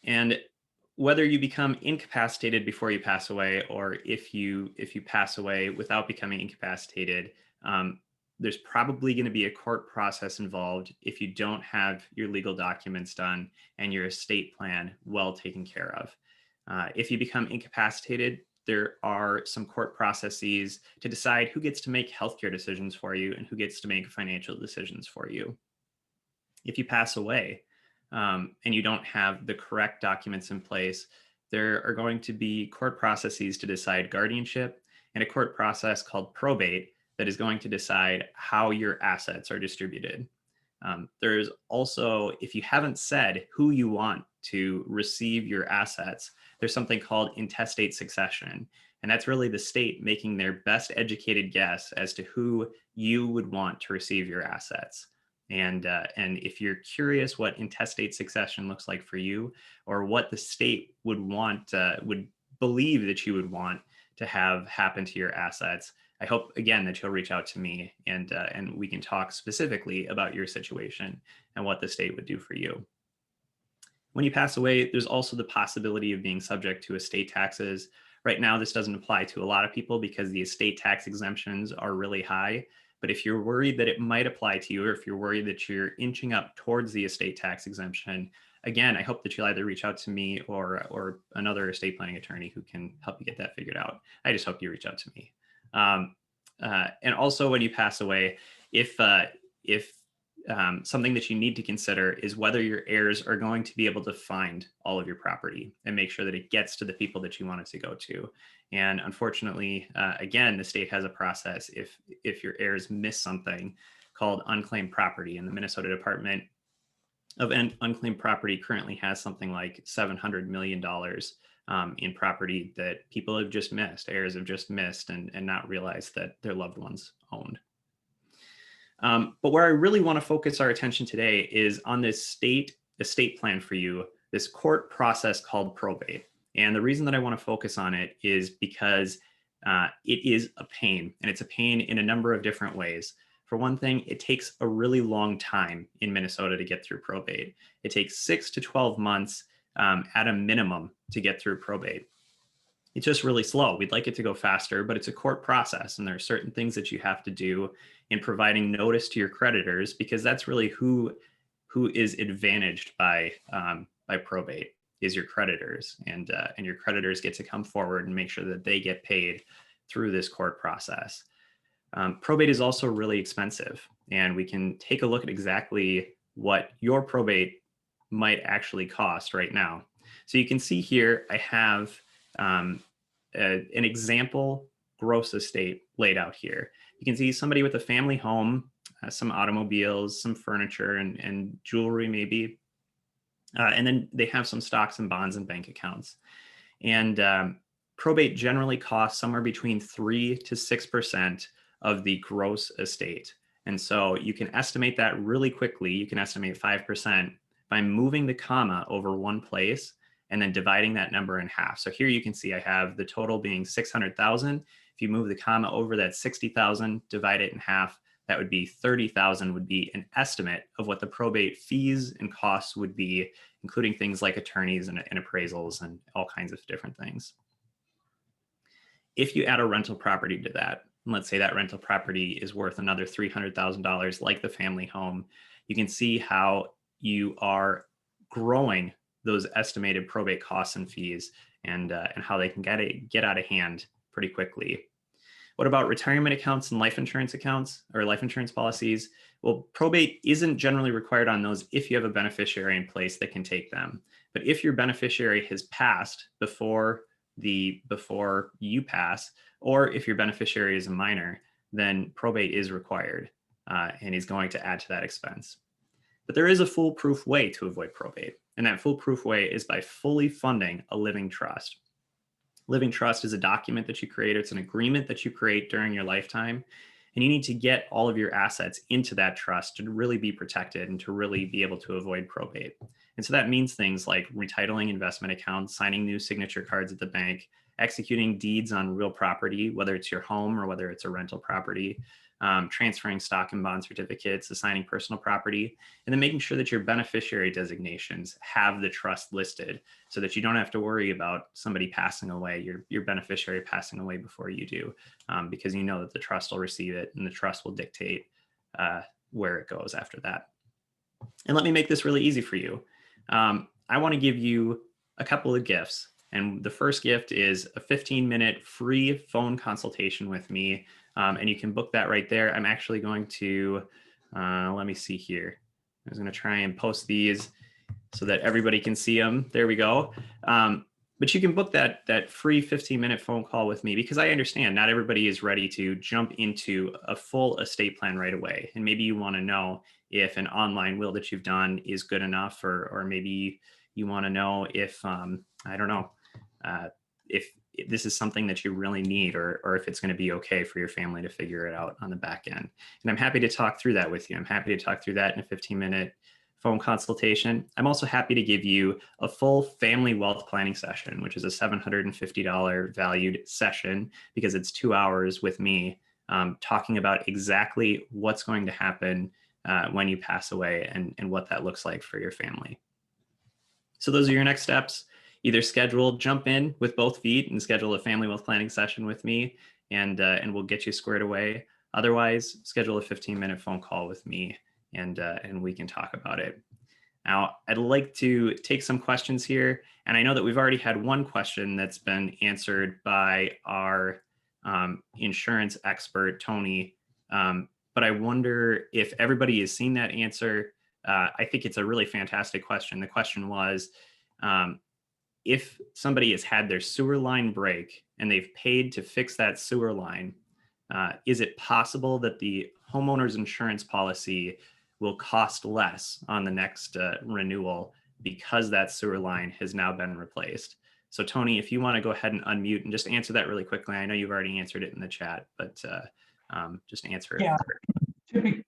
And whether you become incapacitated before you pass away, or if you pass away without becoming incapacitated, there's probably going to be a court process involved if you don't have your legal documents done and your estate plan well taken care of. If you become incapacitated, there are some court processes to decide who gets to make healthcare decisions for you and who gets to make financial decisions for you. If you pass away, and you don't have the correct documents in place, there are going to be court processes to decide guardianship, and a court process called probate that is going to decide how your assets are distributed. There's also, if you haven't said who you want to receive your assets, there's something called intestate succession. And that's really the state making their best educated guess as to who you would want to receive your assets. And if you're curious what intestate succession looks like for you, or what the state would want, would believe that you would want, to have happen to your assets, I hope again that you'll reach out to me and we can talk specifically about your situation and what the state would do for you. When you pass away, there's also the possibility of being subject to estate taxes. Right now, this doesn't apply to a lot of people because the estate tax exemptions are really high. But if you're worried that it might apply to you, or if you're worried that you're inching up towards the estate tax exemption, again, I hope that you'll either reach out to me or another estate planning attorney who can help you get that figured out. I just hope you reach out to me. And also, when you pass away, if something that you need to consider is whether your heirs are going to be able to find all of your property and make sure that it gets to the people that you want it to go to. And unfortunately, again, the state has a process if your heirs miss something called unclaimed property, and the Minnesota Department of Unclaimed Property currently has something like $700 million in property that people have just missed, heirs have just missed and not realized that their loved ones owned. But where I really want to focus our attention today is on this state estate plan for you, this court process called probate. And the reason that I want to focus on it is because it is a pain, and it's a pain in a number of different ways. For one thing, it takes a really long time in Minnesota to get through probate. It takes 6 to 12 months at a minimum to get through probate. It's just really slow. We'd like it to go faster, but it's a court process, and there are certain things that you have to do in providing notice to your creditors, because that's really who is advantaged by probate is your creditors, and your creditors get to come forward and make sure that they get paid through this court process. Probate is also really expensive, and we can take a look at exactly what your probate might actually cost right now. So you can see here, I have an example gross estate laid out here. You can see somebody with a family home, some automobiles, some furniture, and jewelry maybe. And then they have some stocks and bonds and bank accounts. And probate generally costs somewhere between 3 to 6% of the gross estate. And so you can estimate that really quickly. You can estimate 5% by moving the comma over one place and then dividing that number in half. So here you can see I have the total being 600,000. If you move the comma over that 60,000, divide it in half, that would be 30,000 would be an estimate of what the probate fees and costs would be, including things like attorneys and appraisals and all kinds of different things. If you add a rental property to that, and let's say that rental property is worth another $300,000 like the family home, you can see how you are growing those estimated probate costs and fees and how they can get out of hand pretty quickly. What about retirement accounts and life insurance accounts or life insurance policies? Well, probate isn't generally required on those if you have a beneficiary in place that can take them. But if your beneficiary has passed before you pass, or if your beneficiary is a minor, then probate is required and is going to add to that expense. But there is a foolproof way to avoid probate, and that foolproof way is by fully funding a living trust. Living trust is a document that you create. It's an agreement that you create during your lifetime, and you need to get all of your assets into that trust to really be protected and to really be able to avoid probate. And so that means things like retitling investment accounts, signing new signature cards at the bank, executing deeds on real property, whether it's your home or whether it's a rental property, transferring stock and bond certificates, assigning personal property, and then making sure that your beneficiary designations have the trust listed so that you don't have to worry about somebody passing away, your beneficiary passing away before you do, because you know that the trust will receive it and the trust will dictate where it goes after that. And let me make this really easy for you. I want to give you a couple of gifts. And the first gift is a 15-minute free phone consultation with me. And you can book that right there. I'm actually going to, let me see here. I was going to try and post these so that everybody can see them. There we go. But you can book that free 15-minute phone call with me, because I understand not everybody is ready to jump into a full estate plan right away. And maybe you want to know if an online will that you've done is good enough, or maybe you want to know if, I don't know, if this is something that you really need, or if it's going to be okay for your family to figure it out on the back end. And I'm happy to talk through that with you. I'm happy to talk through that in a 15-minute phone consultation. I'm also happy to give you a full family wealth planning session, which is a $750 valued session because it's 2 hours with me talking about exactly what's going to happen when you pass away and what that looks like for your family. So those are your next steps. Either jump in with both feet and schedule a family wealth planning session with me, and we'll get you squared away. Otherwise, schedule a 15-minute phone call with me, and we can talk about it. Now, I'd like to take some questions here, and I know that we've already had one question that's been answered by our insurance expert, Tony, but I wonder if everybody has seen that answer. I think it's a really fantastic question. The question was, if somebody has had their sewer line break and they've paid to fix that sewer line, is it possible that the homeowner's insurance policy will cost less on the next renewal because that sewer line has now been replaced? So Tony, if you want to go ahead and unmute and just answer that really quickly. I know you've already answered it in the chat, but just answer it. Yeah.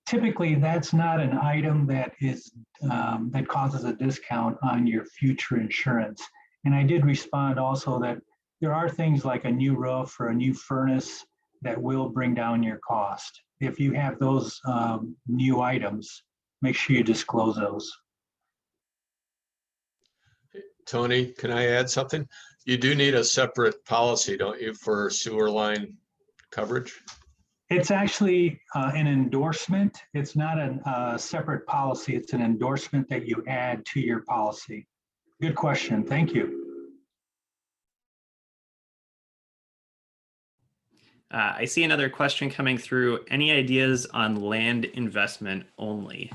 Typically, that's not an item that is that causes a discount on your future insurance. And I did respond also that there are things like a new roof or a new furnace that will bring down your cost. If you have those new items, make sure you disclose those. Tony, can I add something? You do need a separate policy, don't you, for sewer line coverage? It's actually an endorsement. It's not a separate policy. It's an endorsement that you add to your policy. Good question. Thank you. I see another question coming through. Any ideas on land investment only?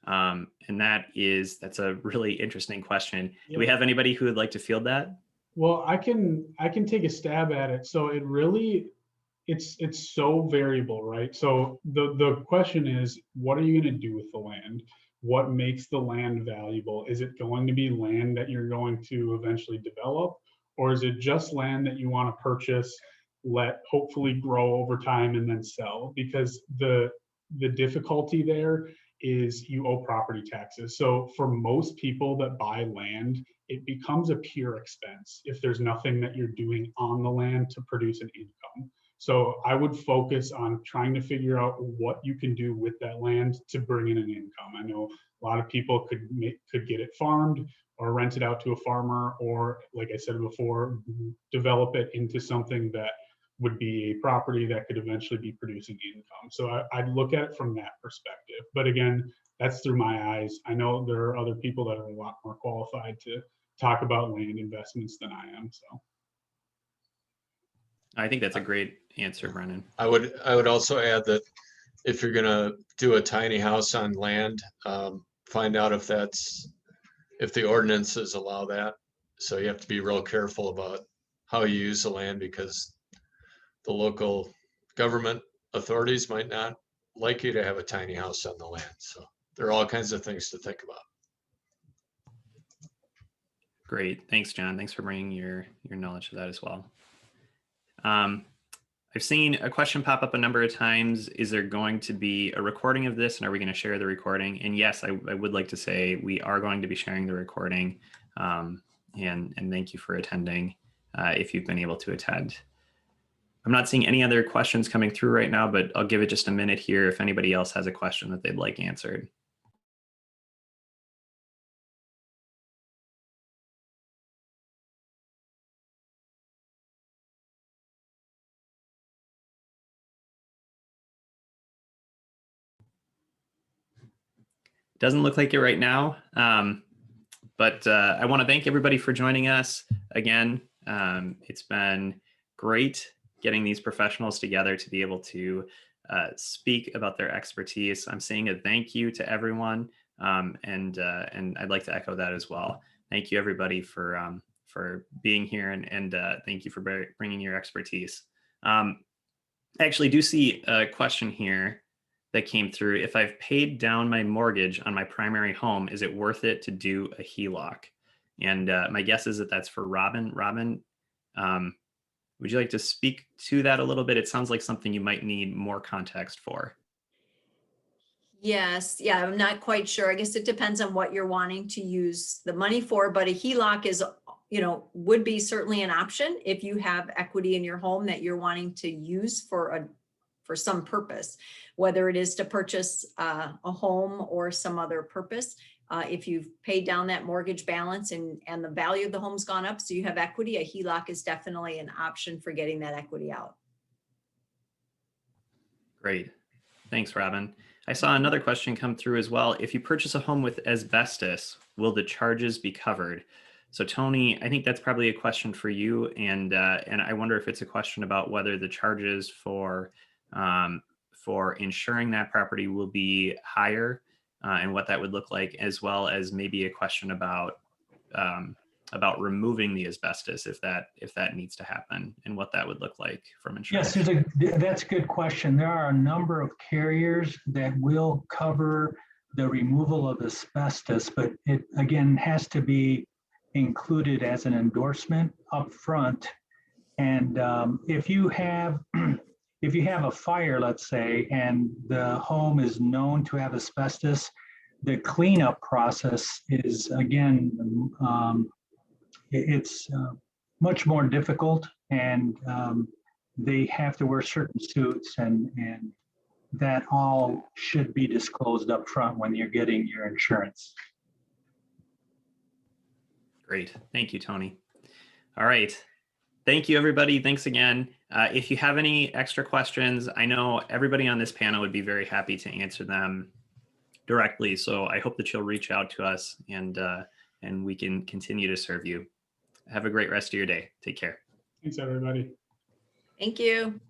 And that's a really interesting question. Yeah. Do we have anybody who would like to field that? Well, I can take a stab at it. So it really, it's so variable, right? So the question is, what are you going to do with the land? What makes the land valuable? Is it going to be land that you're going to eventually develop, or is it just land that you want to purchase, let hopefully grow over time and then sell? Because the difficulty there is you owe property taxes. So for most people that buy land, it becomes a pure expense if there's nothing that you're doing on the land to produce an income. So I would focus on trying to figure out what you can do with that land to bring in an income. I know a lot of people could get it farmed or rent it out to a farmer, or like I said before, develop it into something that would be a property that could eventually be producing income. So I'd look at it from that perspective. But again, that's through my eyes. I know there are other people that are a lot more qualified to talk about land investments than I am. So I think that's a great answer, Brennan. I would also add that if you're going to do a tiny house on land, find out if the ordinances allow that. So you have to be real careful about how you use the land, because the local government authorities might not like you to have a tiny house on the land. So there are all kinds of things to think about. Great. Thanks, John. Thanks for bringing your knowledge to that as well. I've seen a question pop up a number of times. Is there going to be a recording of this, and are we going to share the recording? And yes, I would like to say we are going to be sharing the recording. And thank you for attending if you've been able to attend. I'm not seeing any other questions coming through right now, but I'll give it just a minute here if anybody else has a question that they'd like answered. Doesn't look like it right now, but I want to thank everybody for joining us again. It's been great getting these professionals together to be able to speak about their expertise. I'm saying a thank you to everyone, and I'd like to echo that as well. Thank you, everybody, for being here, and thank you for bringing your expertise. I actually do see a question here that came through. If I've paid down my mortgage on my primary home, is it worth it to do a HELOC? And my guess is that that's for Robin. Robin, would you like to speak to that a little bit? It sounds like something you might need more context for. Yes, yeah, I'm not quite sure. I guess it depends on what you're wanting to use the money for, but a HELOC is, would be certainly an option if you have equity in your home that you're wanting to use for some purpose, whether it is to purchase a home or some other purpose. If you've paid down that mortgage balance and the value of the home's gone up, so you have equity, a HELOC is definitely an option for getting that equity out. Great. Thanks, Robin. I saw another question come through as well. If you purchase a home with asbestos, will the charges be covered? So Tony, I think that's probably a question for you. And I wonder if it's a question about whether the charges for insuring that property will be higher and what that would look like, as well as maybe a question about removing the asbestos if that needs to happen and what that would look like from insurance. Yes, that's a good question. There are a number of carriers that will cover the removal of asbestos, but it again has to be included as an endorsement up front. And if you have a fire, let's say, and the home is known to have asbestos, the cleanup process is again it's much more difficult, and they have to wear certain suits, and that all should be disclosed up front when you're getting your insurance. Great. Thank you, Tony. All right. Thank you, everybody. Thanks again. If you have any extra questions, I know everybody on this panel would be very happy to answer them directly. So I hope that you'll reach out to us and we can continue to serve you. Have a great rest of your day. Take care. Thanks, everybody. Thank you.